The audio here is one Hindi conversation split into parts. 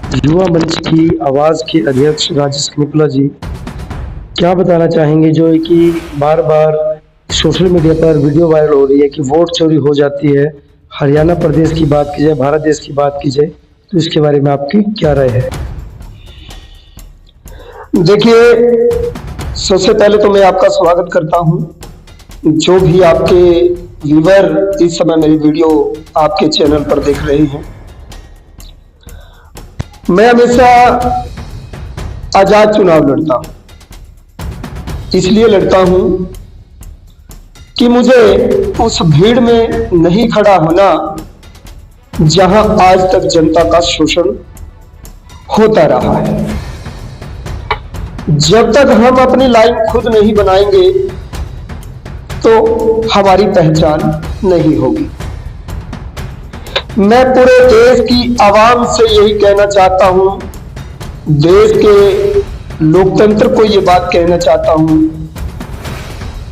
युवा मंच की आवाज़ के अध्यक्ष राजेश कनिपला जी क्या बताना चाहेंगे जो है कि बार बार सोशल मीडिया पर वीडियो वायरल हो रही है कि वोट चोरी हो जाती है। हरियाणा प्रदेश की बात की जाए, भारत देश की बात की जाए, तो इसके बारे में आपकी क्या राय है? देखिए, सबसे पहले तो मैं आपका स्वागत करता हूं। जो भी आपके व्यूवर इस समय मेरी वीडियो आपके चैनल पर देख रहे हैं, मैं हमेशा आजाद चुनाव लड़ता हूं। इसलिए लड़ता हूं कि मुझे उस भीड़ में नहीं खड़ा होना जहां आज तक जनता का शोषण होता रहा है। जब तक हम अपनी लाइन खुद नहीं बनाएंगे तो हमारी पहचान नहीं होगी। मैं पूरे देश की आवाम से यही कहना चाहता हूं, देश के लोकतंत्र को ये बात कहना चाहता हूं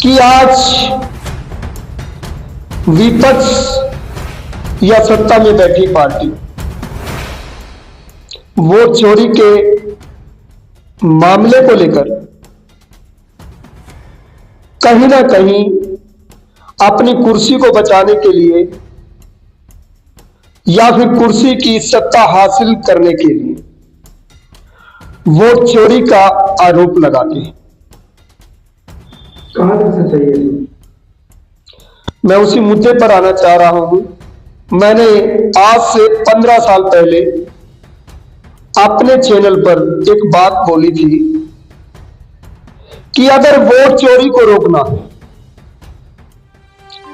कि आज विपक्ष या सत्ता में बैठी पार्टी वोट चोरी के मामले को लेकर कहीं ना कहीं अपनी कुर्सी को बचाने के लिए या फिर कुर्सी की सत्ता हासिल करने के लिए वोट चोरी का आरोप लगाते हैं। कहां तक सच्चाई है? मैं उसी मुद्दे पर आना चाह रहा हूं। मैंने आज से 15 साल पहले अपने चैनल पर एक बात बोली थी कि अगर वोट चोरी को रोकना है,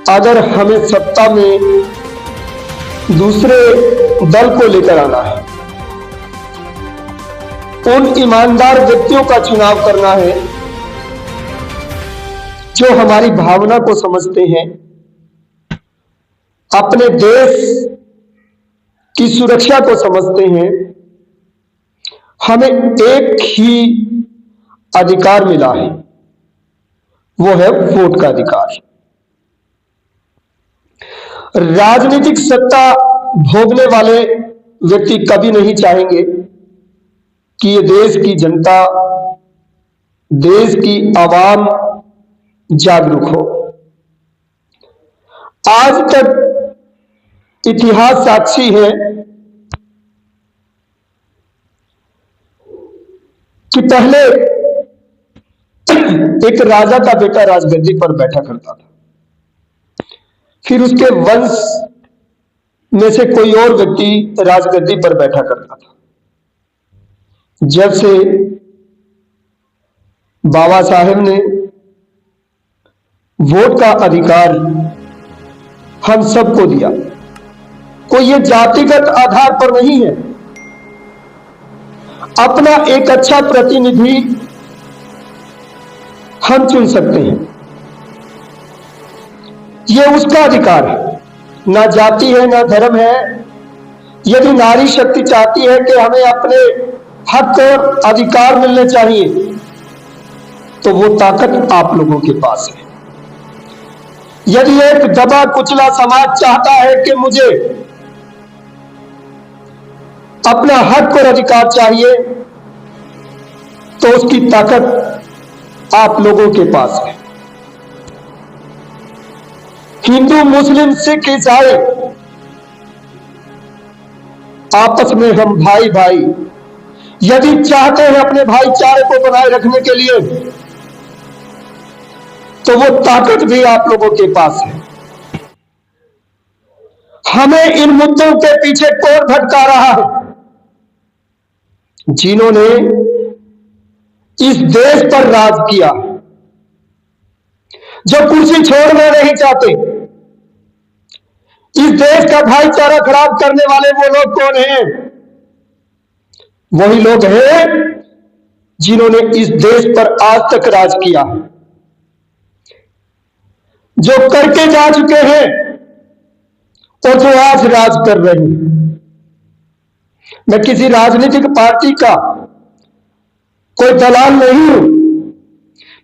अगर हमें सत्ता में दूसरे दल को लेकर आना है, उन ईमानदार व्यक्तियों का चुनाव करना है जो हमारी भावना को समझते हैं, अपने देश की सुरक्षा को समझते हैं। हमें एक ही अधिकार मिला है, वो है वोट का अधिकार। राजनीतिक सत्ता भोगने वाले व्यक्ति कभी नहीं चाहेंगे कि ये देश की जनता, देश की आवाम जागरूक हो। आज तक इतिहास साक्षी है कि पहले एक राजा का बेटा राजगद्दी पर बैठा करता था, फिर उसके वंश में से कोई और व्यक्ति राजगद्दी पर बैठा करता था। जब से बाबा साहेब ने वोट का अधिकार हम सबको दिया, कोई ये जातिगत आधार पर नहीं है, अपना एक अच्छा प्रतिनिधि हम चुन सकते हैं, ये उसका अधिकार है। ना जाति है, ना धर्म है। यदि नारी शक्ति चाहती है कि हमें अपने हक और अधिकार मिलने चाहिए, तो वो ताकत आप लोगों के पास है। यदि एक दबा कुचला समाज चाहता है कि मुझे अपना हक और अधिकार चाहिए, तो उसकी ताकत आप लोगों के पास है। हिंदू, मुस्लिम, सिख, ईसाई, आपस में हम भाई भाई। यदि चाहते हैं अपने भाईचारे को बनाए रखने के लिए, तो वो ताकत भी आप लोगों के पास है। हमें इन मुद्दों के पीछे कौन भटका रहा है? जिन्होंने इस देश पर राज किया, जो कुर्सी छोड़ना नहीं चाहते। इस देश का भाईचारा खराब करने वाले वो लोग कौन हैं? वही लोग हैं जिन्होंने इस देश पर आज तक राज किया, जो करके जा चुके हैं और जो आज राज कर रहे हैं। मैं किसी राजनीतिक पार्टी का कोई दलाल नहीं हूं।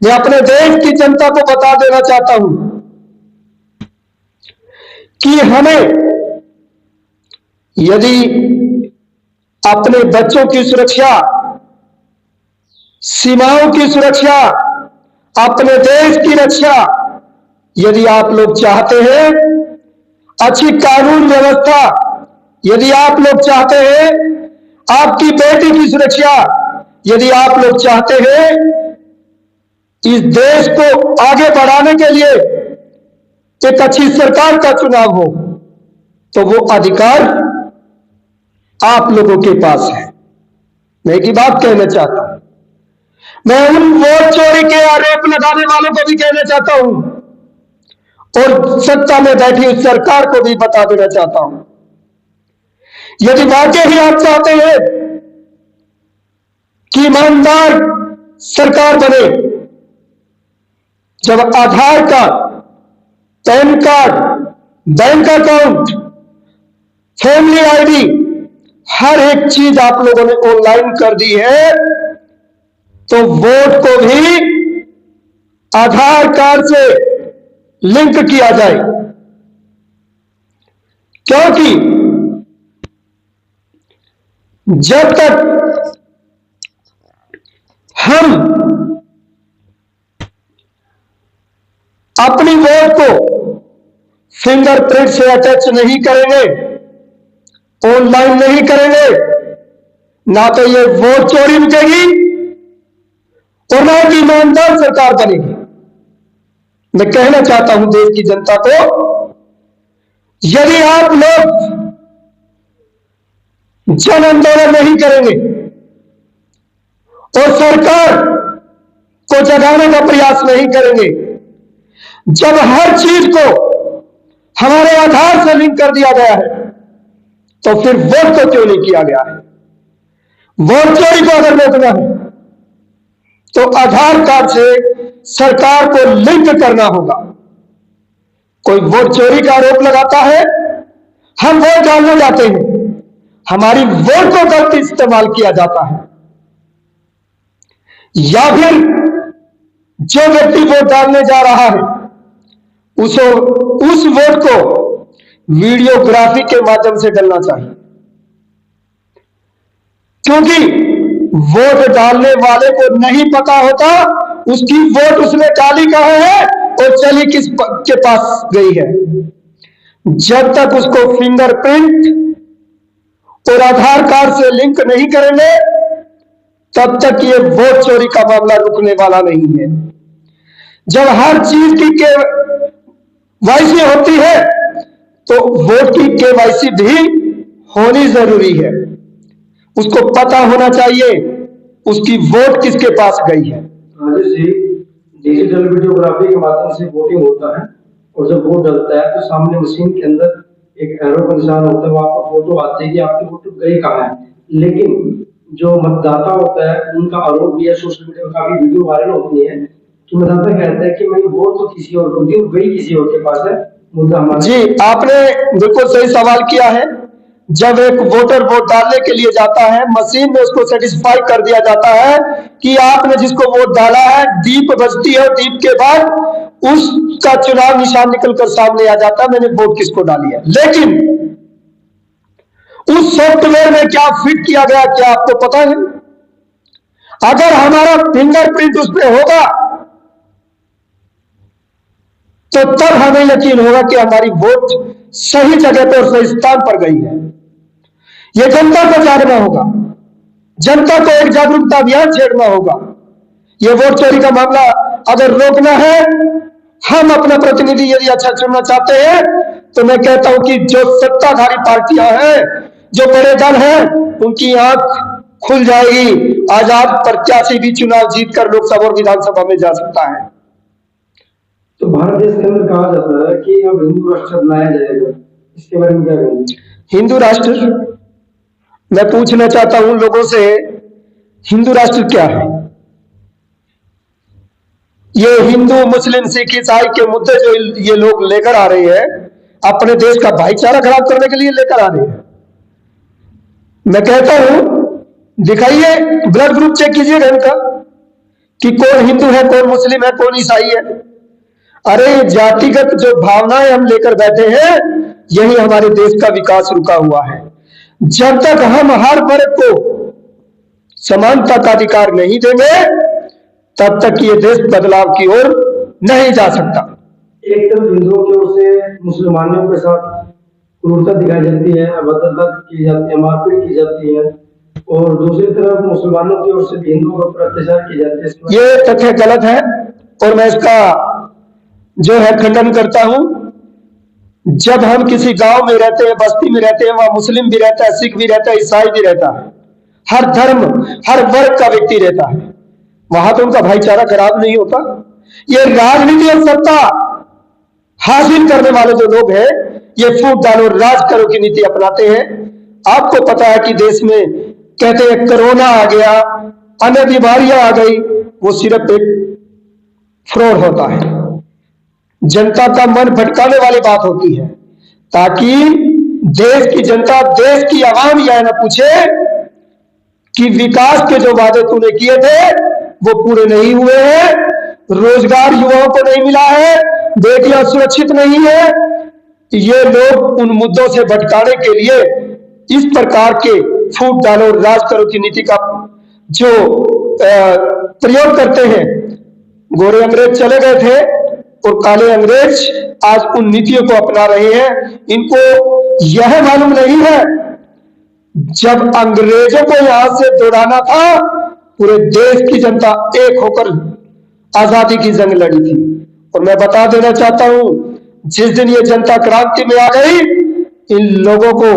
मैं अपने देश की जनता को बता देना चाहता हूं कि हमें यदि अपने बच्चों की सुरक्षा, सीमाओं की सुरक्षा, अपने देश की रक्षा यदि आप लोग चाहते हैं, अच्छी कानून व्यवस्था यदि आप लोग चाहते हैं, आपकी बेटी की सुरक्षा यदि आप लोग चाहते हैं, इस देश को आगे बढ़ाने के लिए एक अच्छी सरकार का चुनाव हो, तो वो अधिकार आप लोगों के पास है। मैं एक ही बात कहना चाहता हूं, मैं उन वोट चोरी के आरोप लगाने वालों को भी कहना चाहता हूं और सत्ता में बैठी उस सरकार को भी बता देना चाहता हूं, यदि वाकई ही आप चाहते हैं कि ईमानदार सरकार बने, जब Aadhaar card, PAN card, bank account, family ID, हर एक चीज आप लोगों ने ऑनलाइन कर दी है, तो वोट को भी आधार कार्ड से लिंक किया जाए, क्योंकि जब तक हम अपनी वोट को फिंगरप्रिंट से अटैच नहीं करेंगे, ऑनलाइन नहीं करेंगे, ना तो ये वोट चोरी रुकेगी और ना ही ईमानदार सरकार बनेगी। मैं कहना चाहता हूं देश की जनता को, यदि आप लोग जन आंदोलन नहीं करेंगे और सरकार को जगाने का प्रयास नहीं करेंगे, जब हर चीज को हमारे आधार से लिंक कर दिया गया है, तो फिर वोट को क्यों नहीं किया गया है? वोट चोरी को अगर रोकना है तो आधार कार्ड से सरकार को लिंक करना होगा। कोई वोट चोरी का आरोप लगाता है, हम वोट डालने जाते हैं, हमारी वोट को गलत इस्तेमाल किया जाता है, या फिर जो व्यक्ति वोट डालने जा रहा है उस वोट को वीडियोग्राफी के माध्यम से डालना चाहिए, क्योंकि वोट डालने वाले को नहीं पता होता उसकी वोट उसने डाली कहां है और चली किस के पास गई है। जब तक उसको फिंगरप्रिंट और आधार कार्ड से लिंक नहीं करेंगे, तब तक ये वोट चोरी का मामला रुकने वाला नहीं है। जब हर चीज की केवाईसी होती है, तो वोट की केवाईसी भी होनी जरूरी है। उसको पता होना चाहिए उसकी वोट किसके पास गई है। राजेश जी, डिजिटल वीडियोग्राफी के माध्यम से वोटिंग होता है और जब वोट डलता है तो सामने मशीन के अंदर एक एरो का निशान होता है, वहां पर फोटो आती है कि आपकी वोट गई कहाँ है। लेकिन जो मतदाता होता है उनका आरोप भी है, सोशल मीडिया में काफी वीडियो वायरल होती है कि मतदाता कहता है कि मैंने वोट तो किसी और को दी, गई किसी और के पास है। मुद्दा हमारा जी, आपने बिल्कुल सही सवाल किया है। जब एक वोटर वोट डालने के लिए जाता है, मशीन में उसको सेटिस्फाई कर दिया जाता है कि आपने जिसको वोट डाला है, दीप बजती है, दीप के बाद उसका चुनाव निशान निकलकर सामने आ जाता है, मैंने वोट किसको डाली है। लेकिन उस सॉफ्टवेयर में क्या फिट किया गया, क्या आपको पता है? अगर हमारा फिंगरप्रिंट उस पर होगा तो तब हमें यकीन होगा कि हमारी वोट सही जगह पर और सही स्थान पर गई है। यह जनता को जानना होगा, जनता को एक जागरूकता अभियान छेड़ना होगा। यह वोट चोरी का मामला अगर रोकना है, हम अपना प्रतिनिधि यदि अच्छा चुनना चाहते हैं, तो मैं कहता हूं कि जो सत्ताधारी पार्टियां हैं, जो बड़े दल हैं, उनकी आंख खुल जाएगी। आजाद प्रत्याशी भी चुनाव जीतकर लोकसभा और विधानसभा में जा सकता है। तो भारत देश के अंदर कहा जाता है कि अब हिंदू राष्ट्र बनाया जाएगा, इसके बारे में क्या कहेंगे? हिंदू राष्ट्र, मैं पूछना चाहता हूं लोगों से, हिंदू राष्ट्र क्या है? ये हिंदू मुस्लिम सिख ईसाई के मुद्दे जो ये लोग लेकर आ रहे हैं, अपने देश का भाईचारा खराब करने के लिए लेकर आ रहे हैं। मैं कहता हूं, दिखाइए, ब्लड ग्रुप चेक कीजिएगा इनका कि कौन हिंदू है, कौन मुस्लिम है, कौन ईसाई है। अरे जातिगत जो भावनाएं हम लेकर बैठे हैं, यही हमारे देश का विकास रुका हुआ है। जब तक हम हर वर्ग को समानता का अधिकार नहीं देंगे तब तक ये देश बदलाव की ओर नहीं जा सकता। एक तरफ हिंदुओं की ओर से मुसलमानों के साथ क्रूरता दिखाई जाती है, अभद्रता की जाती है, मारपीट की जाती है, और दूसरी तरफ मुसलमानों की ओर से भी हिंदुओं पर अत्याचार की जाती है। ये तथ्य गलत है और मैं इसका जो है खंडन करता हूं। जब हम किसी गांव में रहते हैं, बस्ती में रहते हैं, वहां मुस्लिम भी रहता है, सिख भी रहता है, ईसाई भी रहता है, हर धर्म हर वर्ग का व्यक्ति रहता है, वहां तो उनका भाईचारा खराब नहीं होता। ये राजनीति और सत्ता हासिल करने वाले जो लोग हैं ये फूट डालो राज करो की नीति अपनाते हैं। आपको पता है कि देश में कहते हैं कोरोना आ गया, अन्य बीमारियां आ गई, वो सिर्फ एक फ्रॉड होता है, जनता का मन भटकाने वाली बात होती है, ताकि देश की जनता, देश की आवाम यह न पूछे कि विकास के जो वादे तूने किए थे वो पूरे नहीं हुए हैं, रोजगार युवाओं को नहीं मिला है, बेटियां सुरक्षित नहीं है। ये लोग उन मुद्दों से भटकाने के लिए इस प्रकार के फूट डालो राज करो की नीति का जो प्रयोग करते हैं। गोरे अंग्रेज चले गए थे और काले अंग्रेज आज उन नीतियों को अपना रहे हैं। इनको यह मालूम नहीं है जब अंग्रेजों को यहां से दौड़ाना था पूरे देश की जनता एक होकर आजादी की जंग लड़ी थी। और मैं बता देना चाहता हूं जिस दिन ये जनता क्रांति में आ गई इन लोगों को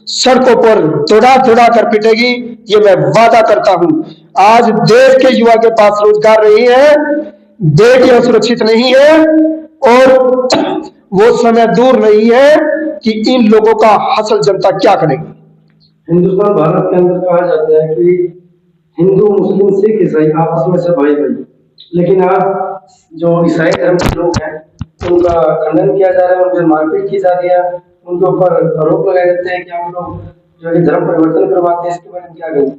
सड़कों पर दौड़ा दौड़ा कर पिटेगी, ये मैं वादा करता हूं। आज देश के युवा के पास रोजगार नहीं है, बेटियां सुरक्षित नहीं है और वो समय दूर नहीं है कि इन लोगों का हासिल जनता क्या करेगी। हिंदुस्तान भारत के अंदर कहा जाता है कि हिंदू मुस्लिम सिख ईसाई आपस में से भाई भाई, लेकिन आप जो ईसाई धर्म के लोग हैं उनका खंडन किया जा रहा है, उन पर मारपीट की जा रही है, उनके ऊपर आरोप लगाए जाते हैं कि आप लोग जो है धर्म परिवर्तन करवाते हैं। इसके बारे में क्या कहें?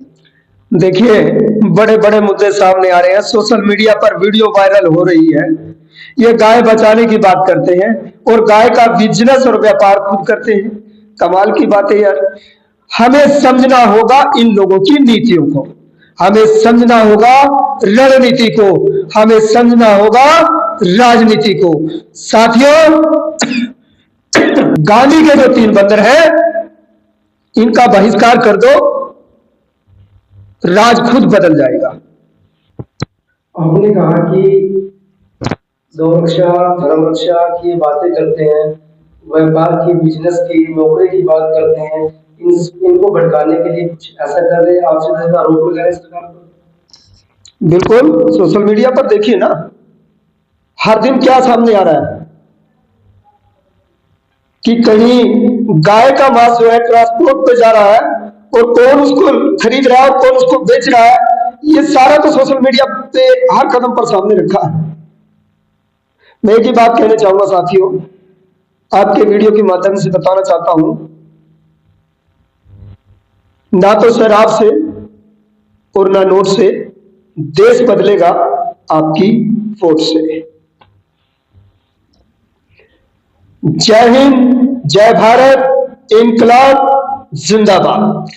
देखिए बड़े बड़े मुद्दे सामने आ रहे हैं, सोशल मीडिया पर वीडियो वायरल हो रही है, ये गाय बचाने की बात करते हैं और गाय का बिजनेस और व्यापार खुद करते हैं। कमाल की बात है यार। हमें समझना होगा इन लोगों की नीतियों को, हमें समझना होगा रणनीति को, हमें समझना होगा राजनीति को। साथियों गांधी के जो 3 बंदर हैं इनका बहिष्कार कर दो, राज खुद बदल जाएगा। आपने कहा कि गौ रक्षा धर्म रक्षा की बातें करते हैं, व्यापार की बिजनेस की नौकरी की बात करते हैं, इनको भटकाने के लिए कुछ ऐसा कर रहे हैं, आपसे आरोप लगा रहे सरकार पर? बिल्कुल, सोशल मीडिया पर देखिए ना हर दिन क्या सामने आ रहा है कि कहीं गाय का मांस जो है ट्रांसपोर्ट पे जा रहा है और कौन उसको खरीद रहा है और कौन उसको बेच रहा है, ये सारा तो सोशल मीडिया पे हर कदम पर सामने रखा है। मैं एक ही बात कहना चाहूंगा साथियों, आपके वीडियो के माध्यम से बताना चाहता हूं, ना तो शराब से और ना नोट से देश बदलेगा आपकी वोट से। जय हिंद, जय भारत, इनकलाब जिंदाबाद।